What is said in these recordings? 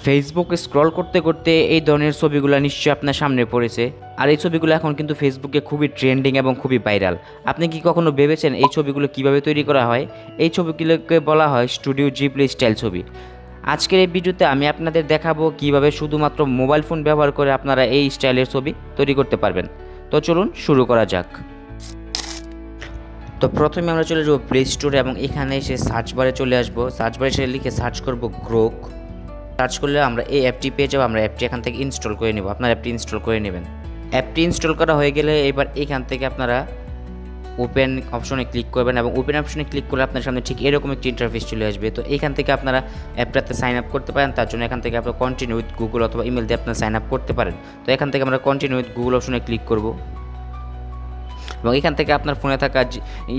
Facebook scroll করতে করতে এই ধরনের ছবিগুলো নিশ্চয়ই আপনার সামনে পড়েছে। আর এই ছবিগুলো এখন কিন্তু ফেসবুকে খুবই ট্রেন্ডিং এবং খুবই ভাইরাল। আপনি কি কখনো ভেবেছেন এই ছবিগুলো কিভাবে তৈরি করা হয়? এই ছবিগুলোকে বলা হয় স্টুডিও জিবলি স্টাইল ছবি। আজকের এই ভিডিওতে আমি আপনাদের দেখাবো কিভাবে শুধুমাত্র মোবাইল ফোন ব্যবহার করে আপনারা এই স্টাইলের ছবি তৈরি করতে পারবেন। তো চলুন শুরু করা যাক। তো প্রথমে আমরা চলে যাবো প্লে স্টোরে এবং এখানে এসে সার্চ বারে চলে আসবো। সার্চ বারে এসে লিখে সার্চ করব গ্রোক। সার্চ করলে আমরা এই অ্যাপটি পেয়ে যাবো। আমরা অ্যাপটি এখান থেকে ইনস্টল করে নেব। আপনার অ্যাপটি ইনস্টল করে নেবেন। অ্যাপটি ইনস্টল করা হয়ে গেলে এবার এখান থেকে আপনারা ওপেন অপশনে ক্লিক করবেন এবং ওপেন অপশনে ক্লিক করলে আপনার সামনে ঠিক এরকম একটি ইন্টারফেস চলে আসবে। তো এখান থেকে আপনারা অ্যাপটাতে সাইন আপ করতে পারেন। তার জন্য এখান থেকে আপনারা কন্টিনিউ উইথ গুগল অথবা ইমেল দিয়ে আপনারা সাইন আপ করতে পারেন। তো এখান থেকে আমরা কন্টিনিউ উইথ গুগল অপশনে ক্লিক করব এবং এখান থেকে আপনার ফোনে থাকা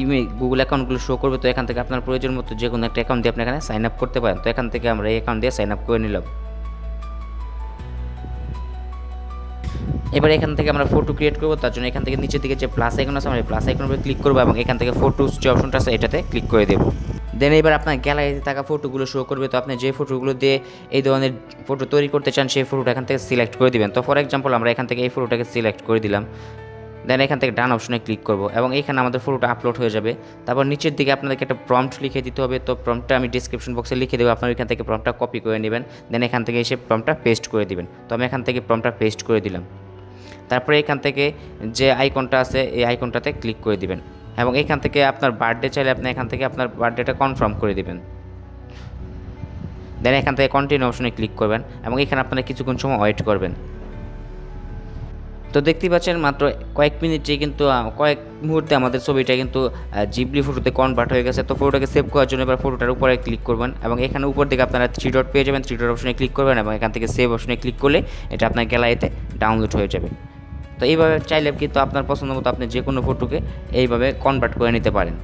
ইমেল গুগল অ্যাকাউন্টগুলো শো করবে। তো এখান থেকে আপনার প্রয়োজন মতো যে কোনো একটা অ্যাকাউন্ট দিয়ে আপনি এখানে সাইন আপ করতে পারেন। তো এখান থেকে আমরা এই অ্যাকাউন্ট দিয়ে সাইন আপ করে নিলাম। এবার এখান থেকে আমরা ফটো ক্রিয়েট করবো। তার জন্য এখান থেকে নিচের দিকে যে প্লাস আইকন আছে আমরা প্লাস আইকনের উপরে ক্লিক করবো এবং এখান থেকে ফটোস যে অপশনটা আছে এটাতে ক্লিক করে দেবো। দেন এবার আপনার গ্যালারিতে থাকা ফটোগুলো শো করবে। তো আপনি যে ফটোগুলো দিয়ে এই ধরনের ফটো তৈরি করতে চান সেই ফটোটা এখান থেকে সিলেক্ট করে দিবেন। তো ফর এক্সাম্পল আমরা এখান থেকে এই ফটোটাকে সিলেক্ট করে দিলাম। দেন এখান থেকে ডান অপশনে ক্লিক করব এবং এখানে আমাদের ফটোটা আপলোড হয়ে যাবে। তারপর নিচের দিকে আপনাদেরকে একটা প্রম্পট লিখে দিতে হবে। তো প্রম্পটটা আমি ডিসক্রিপশন বক্সে লিখে দেবো। আপনারা এখান থেকে প্রম্পটটা কপি করে নেবেন। দেন এখান থেকে এসে প্রম্পটটা পেস্ট করে দিবেন। তো আমি এখান থেকে প্রম্পটটা পেস্ট করে দিলাম। তারপরে এখান থেকে যে আইকনটা আছে এই আইকনটাতে ক্লিক করে দিবেন এবং এখান থেকে আপনার বার্থডে চাইলে আপনি এখান থেকে আপনার বার্থডেটা কনফার্ম করে দিবেন। দেন এখান থেকে কন্টিনিউ অপশনে ক্লিক করবেন এবং এখানে আপনারা কিছুক্ষণ সময় ওয়েট করবেন। তো দেখতেই পাচ্ছেন মাত্র কয়েক মিনিটে কিন্তু কয়েক মুহূর্তে আমাদের ছবিটা কিন্তু জিবলি ফটোতে কনভার্ট হয়ে গেছে। তো ফটোটাকে সেভ করার জন্য এবার ফটোটার উপরে ক্লিক করবেন এবং এখানে উপর দিকে আপনারা 3 ডট পেয়ে যাবেন। 3 ডট অপশনে ক্লিক করবেন এবং এখান থেকে সেভ অপশনে ক্লিক করলে এটা আপনার গ্যালারিতে ডাউনলোড হয়ে যাবে। তো এইভাবে চাইলে কিন্তু আপনার পছন্দ মতো আপনি যে কোনো ফটোকে এইভাবে কনভার্ট করে নিতে পারেন।